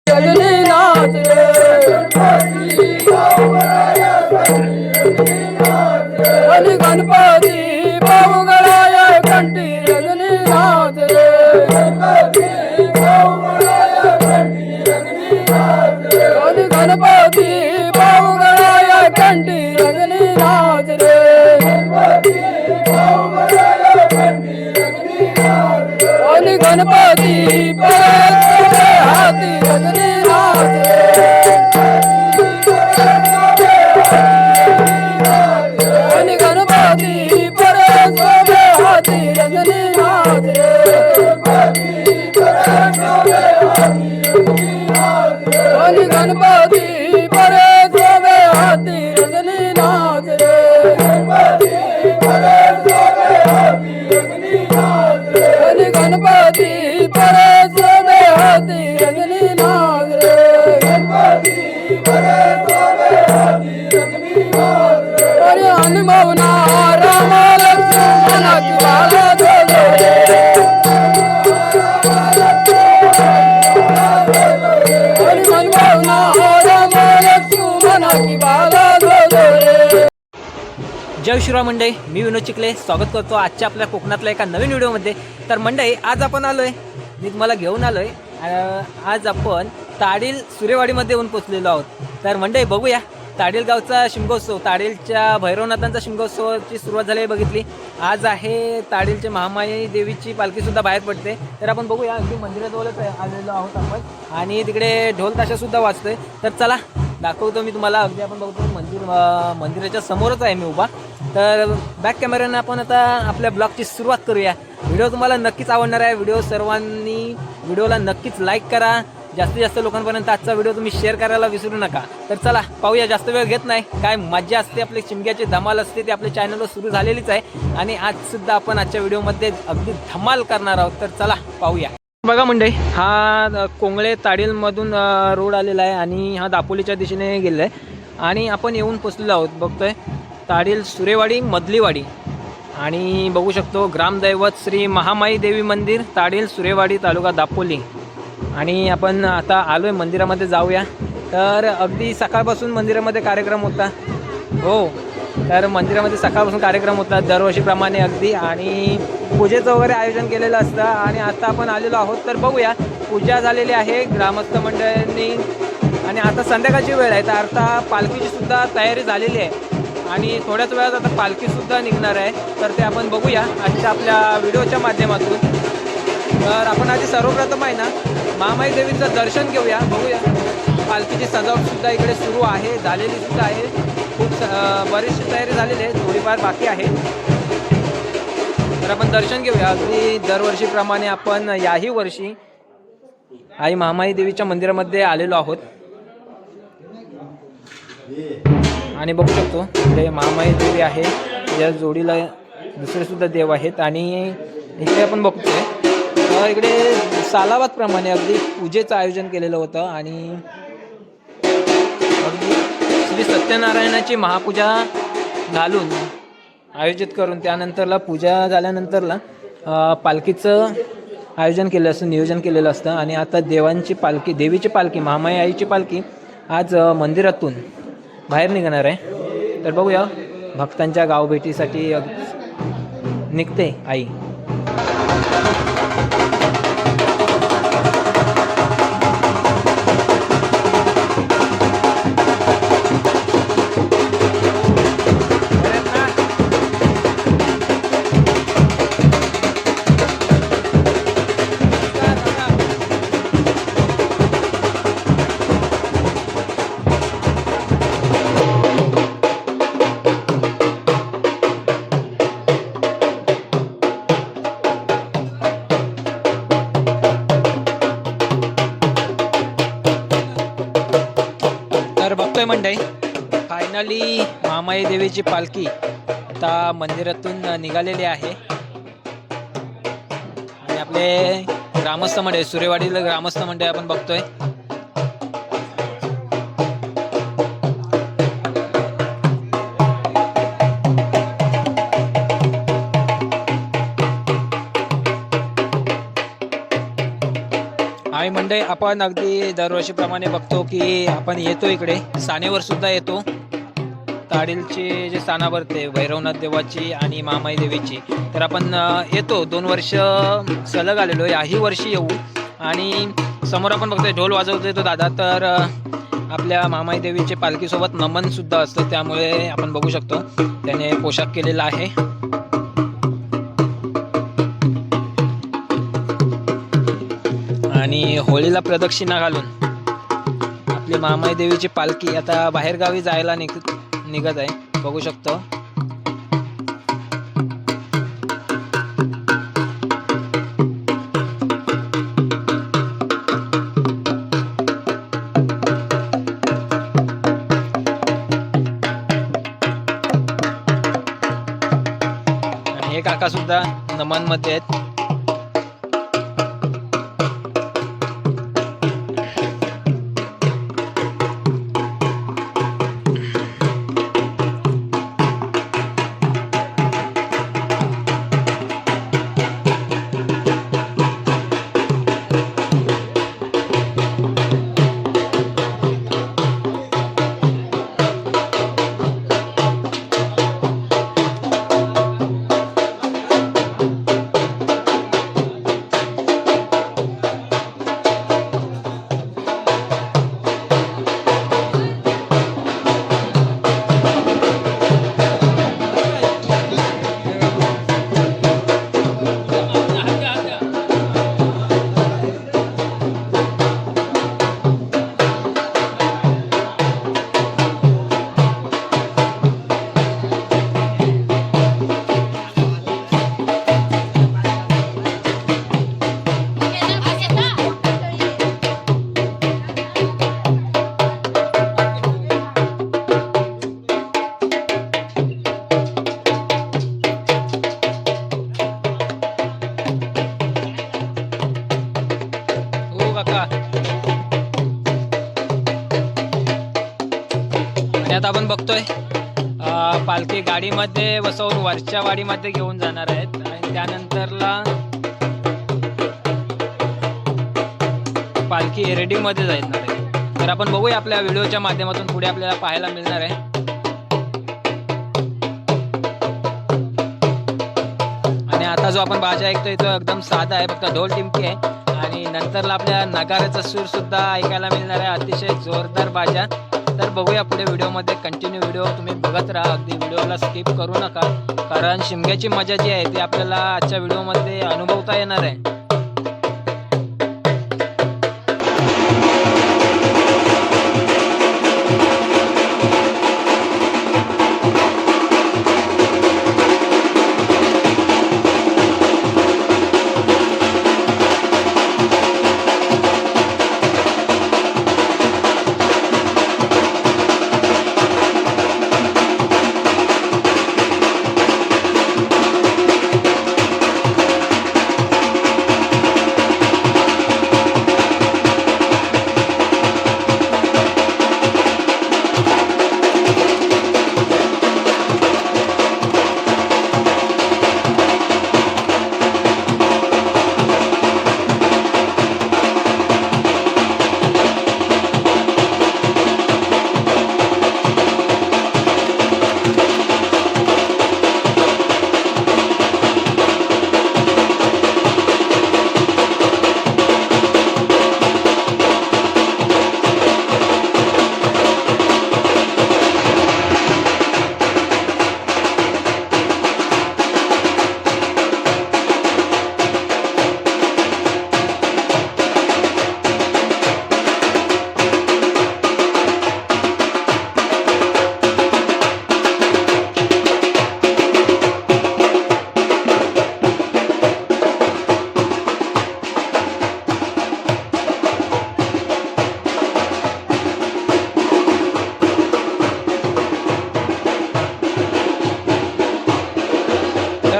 रजनी नाच रे आणि गणपती पावगळाय कंठी रजनी नाच रे आणि गणपती पावगळाय कंठी रजनी नाच रे आणि गणपती हाती रजनी नाच आणि गणपती परस्वरे हाती रजनी नाच आणि गणपती परस्वरे हाती रजनी नाच आणि गणपती परस्वरे हाती रजनी नाच अरे अनुभवना राम लक्ष्मणाची बाला अरे अनुभवना राम लक्ष्मणाची बाला जय श्रीराम मंडळी, मी विनोद चिखले स्वागत करतो आजच्या आपल्या कोकणातल्या एका नवीन व्हिडिओमध्ये. तर मंडळी, आज आपण आलोय, मी तुम्हाला घेऊन आलोय. आज आपण ताडील सुरेवाडीमध्ये येऊन पोचलेलो आहोत. तर मंडळी बघूया, ताडील गावचा शिमगोत्सव, ताडीलच्या भैरवनाथांचा शिमगोत्सवाची सुरुवात झाली बघितली. आज आहे ताडीलचे महामाई देवीची पालखीसुद्धा बाहेर पडते. तर आपण बघूया, अगदी मंदिराजवळच आलेलो आहोत आपण आणि तिकडे ढोल ताशासुद्धा वाजतोय. तर चला दाखवतो मी तुम्हाला. अगदी आपण बघतो मंदिराच्या समोरच आहे मी उभा. तर बॅक कॅमेऱ्यानं आपण आता आपल्या ब्लॉगची सुरुवात करूया. व्हिडिओ तुम्हाला नक्कीच आवडणार आहे. व्हिडिओला नक्कीच लाईक करा. जास्तीत जास्त लोकांपर्यंत आजचा व्हिडिओ तुम्ही शेअर करायला विसरू नका. तर चला पाहूया, जास्त वेळ घेत नाही. काय मजा असते, आपली शिमग्याची धमाल असते, ती आपल्या चॅनलवर सुरू झालेलीच आहे. आणि आजसुद्धा आपण आजच्या व्हिडिओमध्ये अगदी धमाल करणार आहोत. तर चला पाहूया. बघा मंडळी, हा कोंगळे ताडीलमधून रोड आलेला आहे आणि हा दापोलीच्या दिशेने गेलेला आहे. आणि आपण येऊन पोचलेलो आहोत. बघतोय ताडील सुरेवाडी मधलीवाडी आणि बघू शकतो ग्रामदैवत श्री महामाई देवी मंदिर ताडील सुरेवाडी तालुका दापोली. आणि आपण आता आलोय मंदिरामध्ये, जाऊया. तर अगदी सकाळपासून मंदिरामध्ये कार्यक्रम होता. हो, तर मंदिरामध्ये सकाळपासून कार्यक्रम होता दरवर्षीप्रमाणे अगदी. आणि पूजेचं वगैरे आयोजन केलेलं असतं. आणि आता आपण आलेलो आहोत. तर बघूया, पूजा झालेली आहे ग्रामस्थ मंडळांनी आणि आता संध्याकाळची वेळ आहे. तर आता पालखीची सुद्धा तयारी झालेली आहे आणि थोड्याच वेळात आता पालखीसुद्धा निघणार आहे. तर ते आपण बघूया आजच्या आपल्या व्हिडिओच्या माध्यमातून. तर आपण आधी सर्वप्रथम आहे ना महामाई देवीचं दर्शन घेऊया. बघूया, पालखीची सजावटसुद्धा इकडे सुरू आहे, झालेली सुद्धा आहे. खूप बरीचशी तयारी झालेली आहे, थोडीफार बाकी आहे. तर आपण दर्शन घेऊया. अगदी दरवर्षीप्रमाणे आपण याही वर्षी आई महामाई देवीच्या मंदिरामध्ये आलेलो आहोत. आणि बघू शकतो इकडे महामाई देवी आहे, या जोडीला दुसरे सुद्धा देव आहेत. आणि इकडे आपण बघतोय इकडे सालाबादप्रमाणे अगदी पूजेचं आयोजन केलेलं होतं. आणि अगदी श्री सत्यनारायणाची महापूजा घालून आयोजित करून त्यानंतरला पूजा झाल्यानंतरला पालखीचं आयोजन केलं असतं, नियोजन केलेलं असतं. आणि आता देवीची पालखी महामाई आईची पालखी आज मंदिरातून बाहेर निघणार आहे. तर बघूया, भक्तांच्या गावभेटीसाठी निघते आई. मंडळी, फायनली महामाई देवीची पालखी आता मंदिरातून निघालेली आहे. आणि आपले ग्रामस्थ मंडळ, सुरेवाडीला ग्रामस्थ मंडळ आपण बघतोय. आणि मंडळी आपण अगदी दरवर्षीप्रमाणे बघतो की आपण येतो इकडे सानेवर सुद्धा येतो. ताडीलची जे साना भरते भैरवनाथ देवाची आणि महामाई देवीची, तर आपण येतो 2 वर्ष सलग आलेलो आहे. याही वर्षी येऊ. आणि समोर आपण बघतोय ढोल वाजवतोय तो दादा, तर आपल्या महामाई देवीचे पालखीसोबत नमन सुद्धा असतं, त्यामुळे आपण बघू शकतो त्याने पोशाख केलेला आहे. आणि होळीला प्रदक्षिणा घालून आपली महामाई देवीची पालखी आता बाहेरगावी जायला निघत आहे, बघू शकतो. आणि हे काका सुद्धा नमन मध्ये आहेत. आता आपण बघतोय पालखी गाडीमध्ये बसवून वरच्या वाडीमध्ये घेऊन जाणार आहेत आणि त्यानंतरला पालखी रेडीमध्ये जाणार आहे. तर आपण बघूया आपल्या व्हिडिओच्या माध्यमातून पुढे आपल्याला पाहायला मिळणार आहे. आणि आता जो आपण बाजा ऐकतोय तो एकदम साधा आहे, फक्त ढोल टिमकी आहे. आणि नंतरला आपल्या नगाऱ्याचा सूर सुद्धा ऐकायला मिळणार आहे, अतिशय जोरदार बाजा. तर बघूया पुढे व्हिडिओमध्ये. कंटिन्यू व्हिडिओ तुम्ही बघत राहा, अगदी व्हिडिओला स्किप करू नका, कारण शिमग्याची मजा जी आहे ती आपल्याला आजच्या व्हिडिओमध्ये अनुभवता येणार आहे.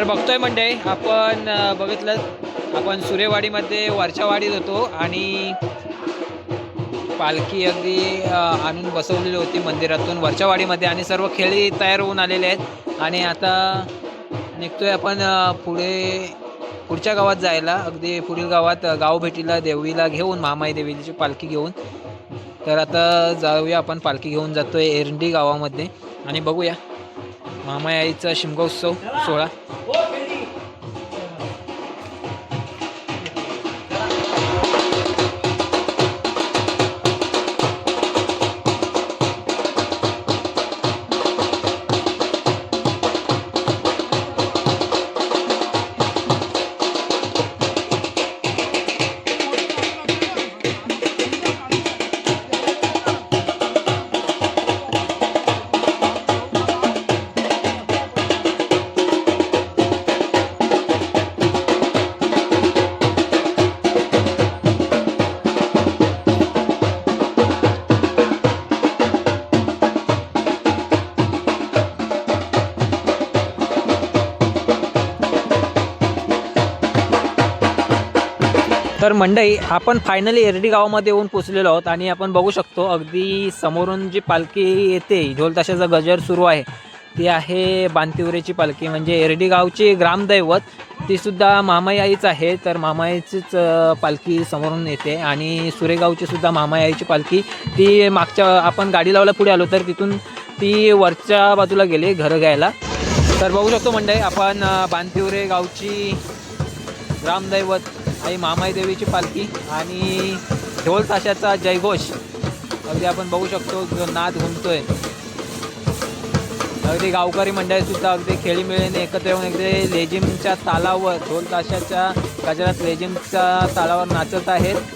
बघतोय मंडळी, आपण बघितलं आपण सुरेवाडीमध्ये वरच्या वाडीत होतो आणि पालखी अगदी आणून बसवलेली होती मंदिरातून वरच्या वाडीमध्ये आणि सर्व खेळी तयार होऊन आलेले आहेत. आणि आता निघतोय आपण पुढे पुढच्या गावात जायला, अगदी पुढील गावात गावभेटीला देवीला घेऊन महामाई देवीची पालखी घेऊन. तर आता जाऊया आपण, पालखी घेऊन जातोय एरंडी गावामध्ये आणि बघूया महामाई आईचा शिमगोत्सव सोहळा. तर मंडई, आपण फायनली एरडी गावामध्ये येऊन पोचलेलो आहोत आणि आपण बघू शकतो अगदी समोरून जी पालखी येते, ढोल ताशाचा गजर सुरू आहे, ती आहे बांतिवरेची पालखी. म्हणजे एरडी गावची ग्रामदैवत ती सुद्धा महामाई आईच आहे. तर महामाईचीच पालखी समोरून येते आणि सुरेगावची सुद्धा महामाई आईची पालखी ती मागच्या, आपण गाडी लावला पुढे आलो तर तिथून ती वरच्या बाजूला गेली घरं घ्यायला. तर बघू शकतो मंडई, आपण बांतिवरे गावची ग्रामदैवत आई महामाई देवीची पालखी आणि ढोल ताशाचा जयघोष अगदी आपण बघू शकतो, जो नाद घुमतोय. अगदी गावकरी मंडळीसुद्धा अगदी खेळीमेळीने एकत्र येऊन अगदी लेझिमच्या तालावर, ढोल ताशाच्या गजरात लेझिमच्या तालावर नाचत आहेत.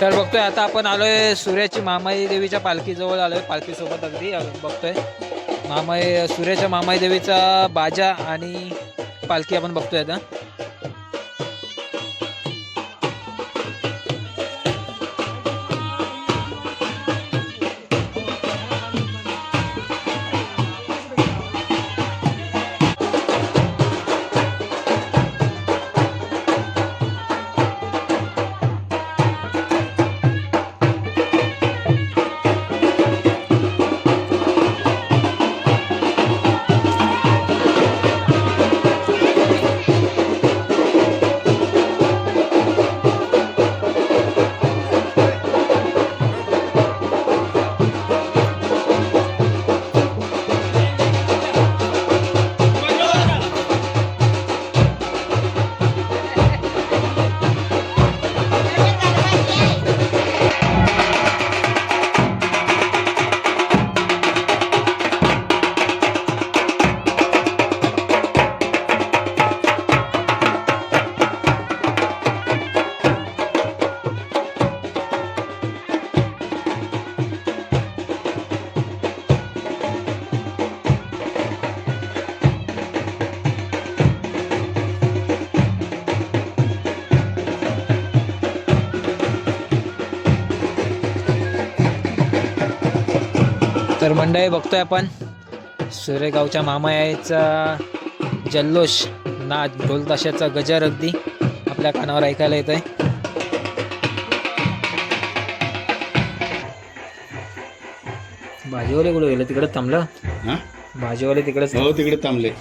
तर बघतोय आता आपण आलोय सूर्याची मामाई देवीच्या पालखीजवळ आलोय, पालखीसोबत अगदी बघतोय सूर्याच्या मामाई देवीचा बाजा आणि पालखी आपण बघतोय आता. तर मंडळी बघतोय आपण सुरेगावच्या मामायाचा जल्लोष, नाच, ढोल ताशाचा गजर अगदी आपल्या कानावर ऐकायला येत आहे. भाजीवाले कुठे गेले? तिकडे थांबलं. भाजीवाले तिकडे हो तिकडे थांबले.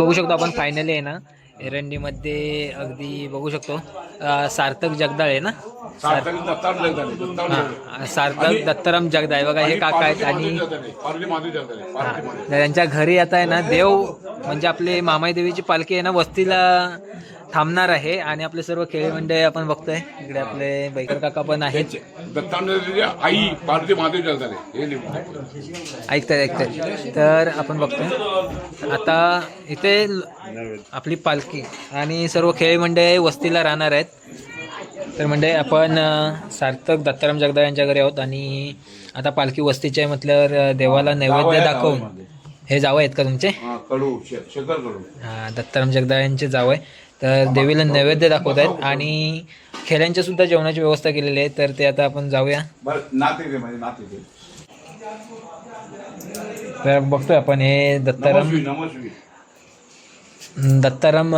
बघू शकतो आपण फायनली आहे ना एरंडीमध्ये अगदी बघू शकतो सार्थक जगदाळे आहे ना सार्थक दत्तात्रय झाले, दत्तात्रय झाले. हां सार्थक दत्ताराम जगदाळे बघा हे काका आहेत आणि पार्वती महादेव जगदाळे, पार्वती महादेव. त्यांच्या घरी आता आहे ना देव म्हणजे आपले मामाई देवीची पालखी आहे ना वस्तीला थांबणार आहे आणि आपले सर्व खेळी मंडळी आपण बघतोय इकडे आपले बैकर काका पण आहेत दत्तात्रय आई पार्वती महादेव जगदाळे हे लिहून. ऐकतात तर आपण बघतोय आता इथे आपली पालखी आणि सर्व खेळी मंडळी वस्तीला राहणार आहेत तर म्हणजे आपण सार्थक दत्ताराम जगदाळे यांच्या घरी आहोत आणि आता पालखी वस्तीची आहे म्हटल्यावर देवाला नैवेद्य दाखवून हे जावं आहेत का तुमचे कडू शेखर कडू. हां दत्ताराम जगदाळे यांचे जावं आहे तर देवीला नैवेद्य दाखवत आहेत आणि खेळ्यांच्या सुद्धा जेवणाची व्यवस्था केलेली आहे तर ते आता आपण जाऊया बरं नाते ते म्हणजे नाते ते. तर बघतोय आपण हे नमस्वी नमस्वी दत्ताराम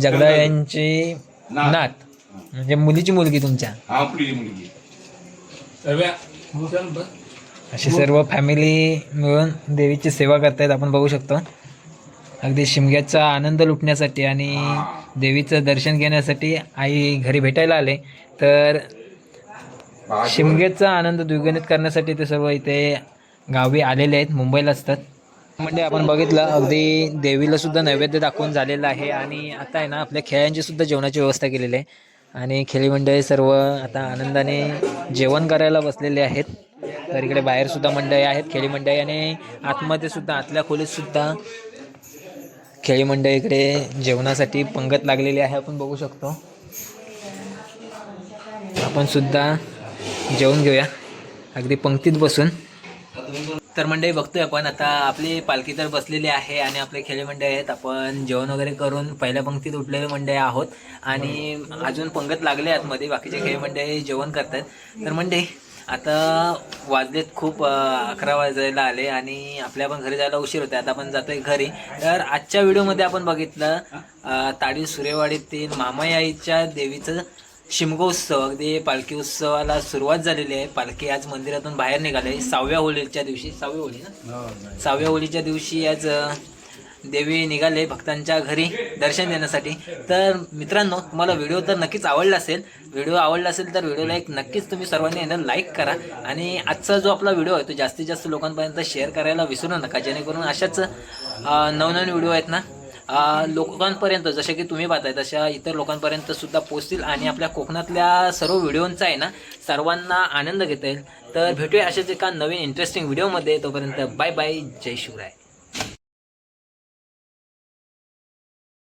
जगदाळे यांची नात म्हणजे मुलीची मुलगी तुमच्या हा आपली मुलगी. अशी सर्व फॅमिली मिळून देवीची सेवा करतायत आपण बघू शकतो अगदी शिमग्याचा आनंद लुटण्यासाठी आणि देवीचं दर्शन घेण्यासाठी आई घरी भेटायला आले तर शिमग्याचा आनंद द्विगुणित करण्यासाठी ते सर्व इथे गावी आलेले आहेत मुंबईला असतात म्हणजे आपण बघितलं अगदी देवीला सुद्धा नैवेद्य दाखवून झालेलं आहे आणि आता आहे ना आपल्या खेळ्यांची सुद्धा जेवणाची व्यवस्था केलेली आहे आणि खेळी मंडळी सर्व आता आनंदाने जेवण करायला बसलेले आहेत तर इकडे बाहेर सुद्धा मंडळी आहेत खेळी मंडळी आणि आतमध्ये सुद्धा आतल्या खोलीत सुद्धा खेळी मंडळी इकडे जेवणासाठी पंगत लागलेली आहे आपण बघू शकतो आपण सुद्धा जेवून घेऊया अगदी पंक्तीत बसून तर मंडळी बघतोय आपण आता आपली पालखी तर बसलेली आहे आणि आपले खेळी मंडळी आहेत आपण जेवण वगैरे करून पहिल्या पंक्तीत उठलेले मंडळी आहोत आणि अजून पंगत लागले आतमध्ये बाकीचे खेळी मंडळी जेवण करतात तर मंडळी आता वाजलेत खूप 11 वाजायला आले आणि आपल्या पण घरी जायला उशीर होते आता आपण जातोय घरी तर आजच्या व्हिडिओमध्ये आपण बघितलं ताडील सुरेवाडीतील मामाई आईच्या देवीचं शिमगोत्सव अगदी पालखी उत्सवाला सुरुवात झालेली आहे पालखी आज मंदिरातून बाहेर निघाले 6व्या होळीच्या दिवशी 6वी होळी ना 6व्या होळीच्या दिवशी आज देवी निघाले भक्तांच्या घरी दर्शन देण्यासाठी तर मित्रांनो तुम्हाला व्हिडिओ तर नक्कीच आवडला असेल तर व्हिडिओला एक नक्कीच तुम्ही सर्वांनी यांना लाईक करा आणि आजचा जो आपला व्हिडिओ आहे तो जास्तीत जास्त लोकांपर्यंत शेअर करायला विसरू नका जेणेकरून अशाच नवनवीन व्हिडिओ आहेत ना लोकांपर्यंत जसे की तुम्ही पाहताय तशा इतर लोकांपर्यंत सुद्धा पोहोचतील आणि आपल्या कोकणातल्या सर्व व्हिडिओंचा आहे ना सर्वांना आनंद घेता येईल तर भेटूया अशाच एका नवीन इंटरेस्टिंग व्हिडिओमध्ये तोपर्यंत बाय बाय जय शिवराय.